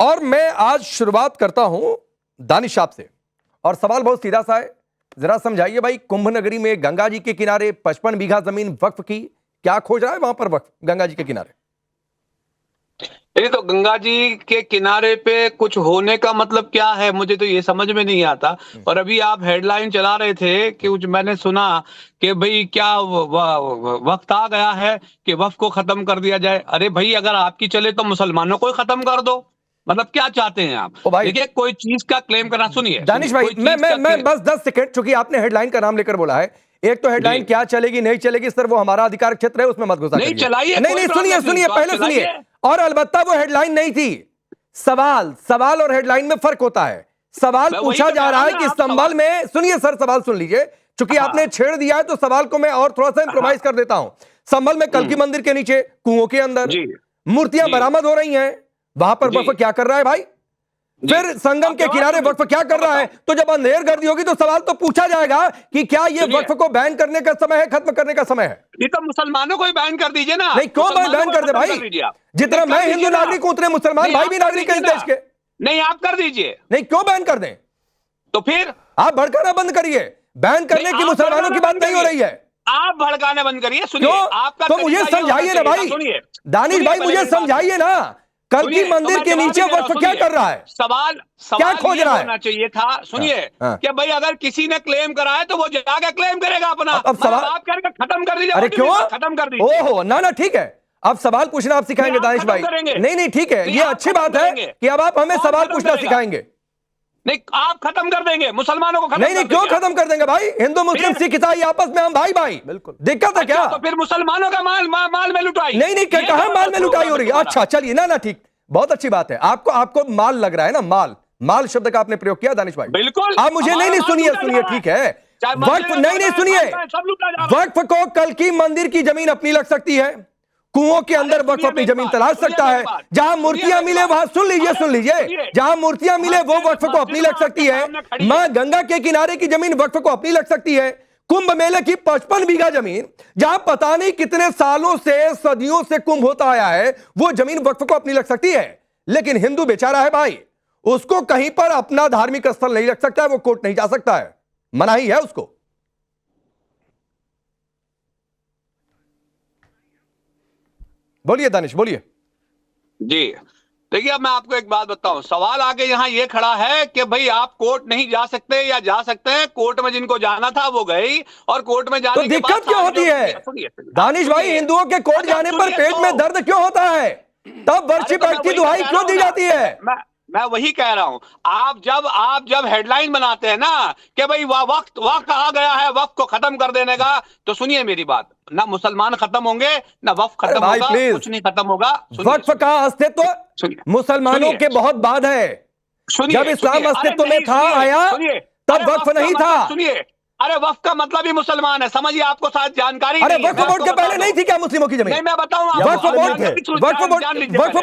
और मैं आज शुरुआत करता हूं दानिश साहब से, और सवाल बहुत सीधा सा है, जरा समझाइए भाई। कुंभ नगरी में गंगा जी के किनारे 55 बीघा जमीन वक्फ की, क्या खोज रहा है वहां पर वक्फ गंगा जी के किनारे? ये तो गंगा जी के किनारे पे कुछ होने का मतलब क्या है, मुझे तो ये समझ में नहीं आता। और अभी आप हेडलाइन चला रहे थे कि कुछ मैंने सुना कि भाई क्या वक्त आ गया है कि वक्फ को खत्म कर दिया जाए। अरे भाई, अगर आपकी चले तो मुसलमानों को ही खत्म कर दो। मतलब क्या चाहते हैं आप? ओ भाई, देखिए, कोई चीज का क्लेम करना, सुनिए दानिश भाई, मैं बस 10 सेकंड, चूंकि आपने हेडलाइन का नाम लेकर बोला है। एक तो हेडलाइन क्या चलेगी नहीं चलेगी सर, वो हमारा अधिकार क्षेत्र है, उसमें मत घुसा नहीं करिए। चलाइए, नहीं, सुनिए पहले सुनिए। और अलबत्ता वो हेडलाइन नहीं थी, सवाल और हेडलाइन में फर्क होता है। सवाल पूछा जा रहा है कि संभल में, सुनिए सर, सवाल सुन लीजिए, चूंकि आपने छेड़ दिया है तो सवाल को मैं और थोड़ा सा इंप्रोवाइज कर देता हूं। संभल में कल्कि मंदिर के नीचे कुओं के अंदर मूर्तियां बरामद हो रही हैं, वहां पर वक्फ क्या कर रहा है भाई? फिर संगम के किनारे वक्फ क्या कर रहा है? तो जब अंधेर गर्दी होगी तो सवाल तो पूछा जाएगा कि क्या ये वक्फ को बैन करने का समय है, खत्म करने का समय है? ये तो मुसलमानों को ही बैन कर दीजिए ना। नहीं, क्यों बैन कर दे भाई? जितना मैं हिंदू नागरिक हूं उतने मुसलमान भाई भी नागरिक हैं इस देश के। नहीं, आप कर दीजिए। नहीं, क्यों बैन कर दें? तो फिर आप भड़काना बंद करिए। बैन करने की मुसलमानों की बात नहीं हो रही है। आप भड़काने बंद करिए। सुनिए, आपका तो मुझे समझाइए ना भाई, दानिश भाई, मुझे समझाइए ना, कल्कि मंदिर के नीचे वक्फ क्या कर रहा है? सवाल क्या खोज रहा है? होना चाहिए था, सुनिए, कि भाई अगर किसी ने क्लेम करा है तो वो जाके क्लेम करेगा अपना। अब सवाल आप करके खत्म कर दीजिए। अरे क्यों खत्म कर दीजिए? ओहो, ना ठीक है, अब सवाल पूछना आप सिखाएंगे दानिश भाई। नहीं ठीक है, ये अच्छी बात है कि अब आप हमें सवाल पूछना सिखाएंगे। नहीं, आप खत्म कर देंगे मुसलमानों को। नहीं, क्यों खत्म कर देंगे भाई? हिंदू मुस्लिम सिख ईसाई आपस में हम भाई। बिल्कुल, दिक्कत है क्या? तो फिर मुसलमानों का माल में लुटाई। नहीं, कहां माल में लुटाई हो रही है? अच्छा चलिए, ना ठीक, बहुत अच्छी बात है। आपको माल लग रहा है ना, माल शब्द का आपने प्रयोग किया दानिश भाई। बिल्कुल। आप मुझे नहीं सुनिए, ठीक है, वक्फ नहीं सुनिए, वक्फ को कल्कि मंदिर की जमीन अपनी लग सकती है, कुओं के अंदर वक्फ अपनी जमीन तलाश सकता है, जहां मूर्तियां मिले वहां, सुन लीजिए, जहां मूर्तियां मिले वो वक्फ को अपनी लग सकती है। मां गंगा के किनारे की जमीन वक्फ को अपनी लग सकती है। कुंभ मेले की 55 बीघा जमीन, जहां पता नहीं कितने सालों से, सदियों से कुंभ होता आया है, वो जमीन वक्फ को अपनी लग सकती है। लेकिन हिंदू बेचारा है भाई, उसको कहीं पर अपना धार्मिक स्थल नहीं रख सकता है, वो कोर्ट नहीं जा सकता है, मनाही है उसको। बोलिए दानिश, बोलिए जी। देखिए, अब मैं आपको एक बात बताऊं, सवाल आगे यहाँ ये खड़ा है कि भाई आप कोर्ट नहीं जा सकते या जा सकते हैं। कोर्ट में जिनको जाना था वो गई, और कोर्ट में जाने तो दिक्कत क्यों होती है दानिश भाई? हिंदुओं के कोर्ट जाने पर पेट में दर्द क्यों होता है? तब वर्शिप एक्ट की दुहाई क्यों दी जाती है? मैं वही कह रहा हूं। आप जब हेडलाइन बनाते हैं ना कि भाई वक्त आ गया है वक्त को खत्म कर देने का, तो सुनिए मेरी बात, ना मुसलमान खत्म होंगे ना वक्त खत्म होगा, कुछ नहीं खत्म होगा। वक्फ का अस्तित्व मुसलमानों के बहुत बाद है। जब इस्लाम अस्तित्व में था, आया, तब वक्फ नहीं था। सुनिए, अरे वक्फ का मतलब ही मुसलमान है, समझिए, आपको शायद जानकारी अरे वक्फ बोर्ड के पहले नहीं थी क्या मुस्लिमों की जमीन? नहीं, मैं बताऊंगा। वक्फ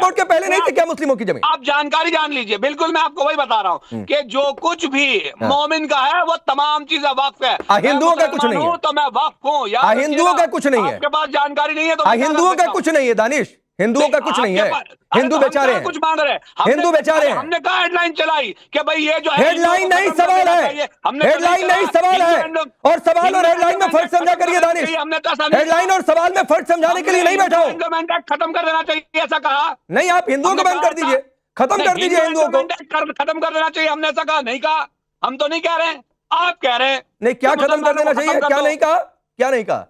बोर्ड के पहले नहीं थी क्या मुस्लिमों की जमीन? आप जानकारी जान लीजिए। बिल्कुल, मैं आपको वही बता रहा हूँ कि जो कुछ भी मोमिन का है वो तमाम चीजें वक्फ है। हिंदुओं का कुछ नहीं है, तो मैं वक्फ हूँ। हिंदुओं का कुछ नहीं है, आपके पास जानकारी नहीं है तो हिंदुओं का कुछ नहीं है दानिश, हिंदुओं का कुछ नहीं है। हिंदू बेचारे हैं, कुछ मांग रहे हैं, हिंदू बेचारे हैं। हमने कहा हेडलाइन चलाई कि भाई ये जो हेडलाइन नहीं सवाल है, हेडलाइन नहीं सवाल है, और सवाल और हेडलाइन में फर्क समझा करिए दानिश। हेडलाइन और सवाल में फर्क समझाने के लिए नहीं बैठा हूं। खत्म कर देना चाहिए ऐसा कहा नहीं, आप हिंदुओं को बैन कर दीजिए, खत्म कर दीजिए हिंदुओं को। खत्म कर देना चाहिए, हमने ऐसा कहा नहीं कहा। हम तो नहीं कह रहे हैं, आप कह रहे हैं। नहीं, क्या खत्म कर देना चाहिए? क्या नहीं कहा? क्या नहीं कहा?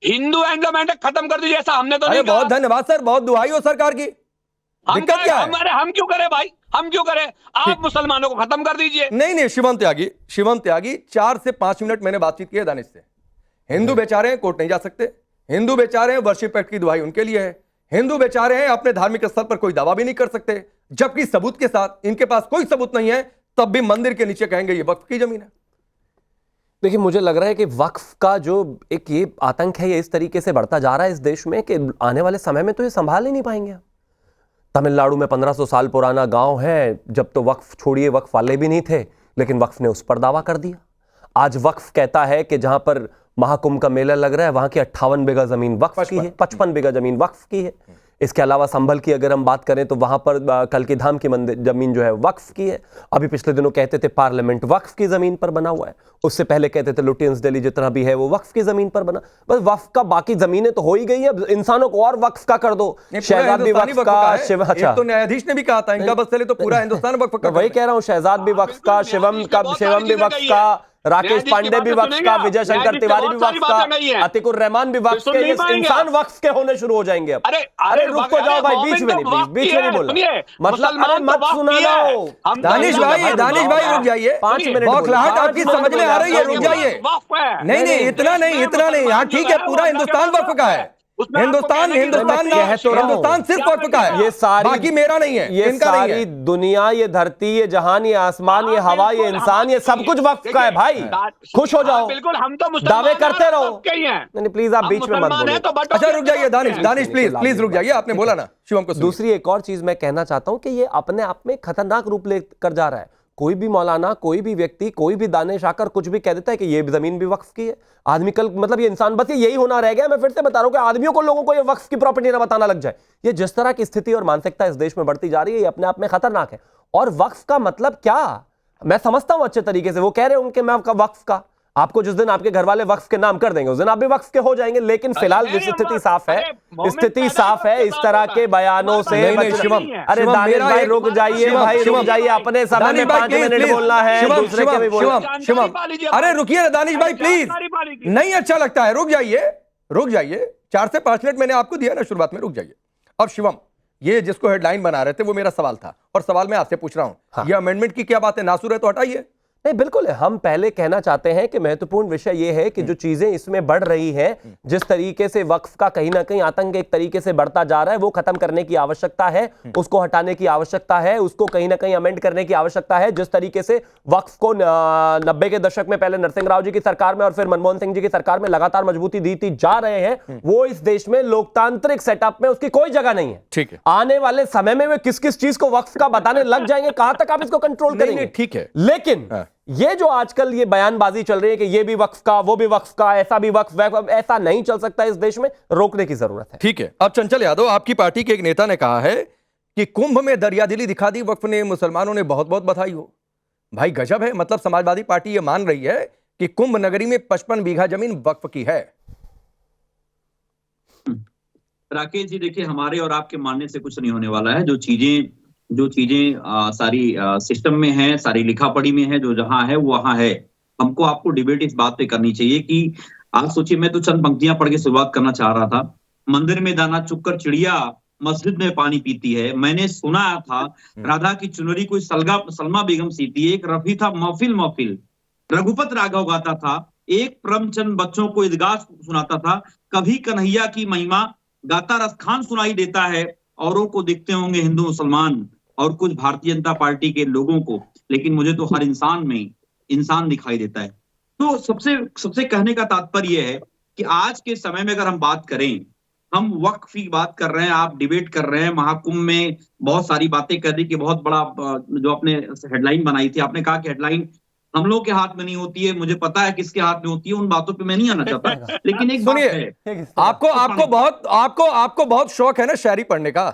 हिंदू एंडोमेंट खत्म कर दीजिए, ऐसा हमने तो नहीं कहा। बहुत धन्यवाद सर, बहुत दुहाई हो सरकार की। दिक्कत क्या है? हम क्यों करें भाई, हम क्यों करें? आप मुसलमानों को खत्म कर दीजिए। नहीं, शिवम त्यागी 4 से 5 मिनट मैंने बातचीत की है दानिश से। हिंदू बेचारे हैं, कोर्ट नहीं जा सकते। हिंदू बेचारे हैं, वर्शिप एक्ट की दुहाई उनके लिए है। हिंदू बेचारे हैं, अपने धार्मिक स्थल पर कोई दावा भी नहीं कर सकते, जबकि सबूत के साथ, इनके पास कोई सबूत नहीं है, तब भी मंदिर के नीचे कहेंगे ये वक्फ की जमीन है। देखिए, मुझे लग रहा है कि वक्फ का जो एक ये आतंक है, ये इस तरीके से बढ़ता जा रहा है इस देश में कि आने वाले समय में तो ये संभाल ही नहीं पाएंगे। तमिलनाडु में 1500 साल पुराना गांव है, जब तो वक्फ छोड़िए, वक्फ वाले भी नहीं थे, लेकिन वक्फ ने उस पर दावा कर दिया। आज वक्फ कहता है कि जहां पर महाकुंभ का मेला लग रहा है वहां की 58 बीघा जमीन वक्फ की है, 55 बीघा जमीन वक्फ की है। इसके अलावा संभल की अगर हम बात करें तो वहां पर कल्की धाम की मंदिर जमीन जो है वक्फ की है। अभी पिछले दिनों कहते थे पार्लियामेंट वक्फ की जमीन पर बना हुआ है, उससे पहले कहते थे लुटियंस दिल्ली जितना भी है वो वक्फ की जमीन पर बना। बस वक्फ का बाकी जमीनें तो हो ही गई है, अब इंसानों को और वक्फ का कर दो। शहजाद भी वक्फ का, शिव, अच्छा तो न्यायाधीश ने भी कहा था इनका बस चले तो पूरा हिंदुस्तान वक्फ का। वही कह रहा हूं, शहजाद भी वक्फ का, शिवम भी वक्फ का, राकेश पांडे भी वक्फ का, विजय शंकर तिवारी भी वक्फ का, अतिकुर रहमान भी वक्फ के। इंसान वक्फ के होने शुरू हो जाएंगे अब। अरे रुक तो जाओ भाई, बीच में नहीं बोलना, मतलब अरे मत सुनाओ। दानिश भाई रुक जाइए, 5 मिनट बौखलाहट आपकी समझ में आ रही है, रुक जाइए। नहीं इतना नहीं, हाँ ठीक है, पूरा हिंदुस्तान वक्फ का है। हिंदुस्तान सिर्फ वक्फ का है, ये सारी, बाकी मेरा नहीं है, ये इनका सारी नहीं है। दुनिया, ये धरती, ये जहान, ये आसमान, ये हवा, ये इंसान, ये सब कुछ वक्फ का है भाई। खुश हो जाओ, बिल्कुल, हम तो दावे करते रहो। नहीं प्लीज आप बीच में मत बोलिए। अच्छा रुक जाइए दानिश प्लीज रुक जाइए, आपने बोला ना शिवम को। दूसरी एक और चीज मैं कहना चाहता हूं कि ये अपने आप में खतरनाक रूप लेकर जा रहा है। कोई भी मौलाना, कोई भी व्यक्ति, कोई भी दानिश आकर कुछ भी कह देता है कि ये जमीन भी वक्फ की है। आदमी कल, मतलब ये इंसान, बस यही होना रह गया। मैं फिर से बता रहा हूं कि आदमियों को, लोगों को ये वक्फ की प्रॉपर्टी ना बताना लग जाए। ये जिस तरह की स्थिति और मानसिकता इस देश में बढ़ती जा रही है, ये अपने आप में खतरनाक है। और वक्फ का मतलब क्या, मैं समझता हूं अच्छे तरीके से। वो कह रहे होंगे मैं वक्फ का, आपको जिस दिन आपके घर वाले वक्फ के नाम कर देंगे उस दिन आप भी वक्फ के हो जाएंगे। लेकिन फिलहाल स्थिति साफ है, स्थिति साफ है। इस तरह के बयानों से अरे दानिश भाई रुक जाइए, अपने समय में 5 मिनट बोलना है, दूसरे के भी बोलना। अरे रुकिए ना दानिश भाई प्लीज, नहीं अच्छा लगता है, रुक जाइए। 4 से 5 मिनट मैंने आपको दिया ना शुरुआत में, रुक जाइए। अब शिवम, ये जिसको हेडलाइन बना रहे थे वो मेरा सवाल था, और सवाल मैं आपसे पूछ रहा हूं, ये अमेंडमेंट की क्या बात है? नासुर है तो हटाइए। नहीं बिल्कुल है। हम पहले कहना चाहते हैं कि महत्वपूर्ण विषय यह है कि जो चीजें इसमें बढ़ रही हैं, जिस तरीके से वक्फ का कहीं ना कहीं आतंक एक तरीके से बढ़ता जा रहा है, वो खत्म करने की आवश्यकता है, उसको हटाने की आवश्यकता है, उसको कहीं ना कहीं अमेंड करने की आवश्यकता है। जिस तरीके से वक्फ को 90 के दशक में पहले नरसिंह राव जी की सरकार में और फिर मनमोहन सिंह जी की सरकार में लगातार मजबूती दी जा रहे हैं, वो इस देश में लोकतांत्रिक सेटअप में उसकी कोई जगह नहीं है। ठीक है, आने वाले समय में वे किस किस चीज को वक्फ का बताने लग जाएंगे, कहां तक आप इसको कंट्रोल करेंगे? ठीक है, लेकिन ये जो आजकल ये बयानबाजी चल रही है कि ये भी वक्फ का, वो भी वक्फ का, ऐसा भी वक्फ, ऐसा नहीं चल सकता। इस देश में रोकने की जरूरत है। ठीक है। अब चंचल यादव, आपकी पार्टी के एक नेता ने कहा है कि कुंभ में दरियादिली दिखा दी वक्फ ने, मुसलमानों ने बहुत बहुत बधाई हो। भाई गजब है, मतलब समाजवादी पार्टी ये मान रही है कि कुंभ नगरी में 55 बीघा जमीन वक्फ की है। राकेश जी देखिए, हमारे और आपके मानने से कुछ नहीं होने वाला है। जो चीजें सारी सिस्टम में है, सारी लिखा पढ़ी में है, जो जहां है वो वहां है। हमको आपको डिबेट इस बात पे करनी चाहिए कि आप सोचिए, मैं तो चंद पंक्तियां पढ़ के शुरुआत करना चाह रहा था। मंदिर में दाना चुगकर चिड़िया मस्जिद में पानी पीती है। मैंने सुना था राधा की चुनरी कोई सलमा बेगम सीती। एक रफी था महफिल रघुपत राघव गाता था। एक परमचंद बच्चों को इदगाह सुनाता था। कभी कन्हैया की महिमा गाता रसखान सुनाई देता है। औरों को दिखते होंगे हिंदू मुसलमान और कुछ भारतीय जनता पार्टी के लोगों को, लेकिन मुझे तो हर इंसान में इंसान दिखाई देता है। तो सबसे कहने का तात्पर्य है कि आज के समय में अगर हम बात करें, हम वक्फ की बात कर रहे हैं, आप डिबेट कर रहे हैं, महाकुंभ में बहुत सारी बातें कर दी कि बहुत बड़ा, जो आपने हेडलाइन बनाई थी, आपने कहा कि हेडलाइन हम लोग के हाथ में नहीं होती है। मुझे पता है किसके हाथ में होती है, उन बातों पे मैं नहीं आना चाहता। लेकिन एक बात है, आपको बहुत शौक है ना शायरी पढ़ने का।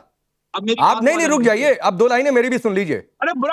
आप नहीं रुक जाइए, अब 2 लाइनें मेरी भी सुन लीजिए। अरे बुरा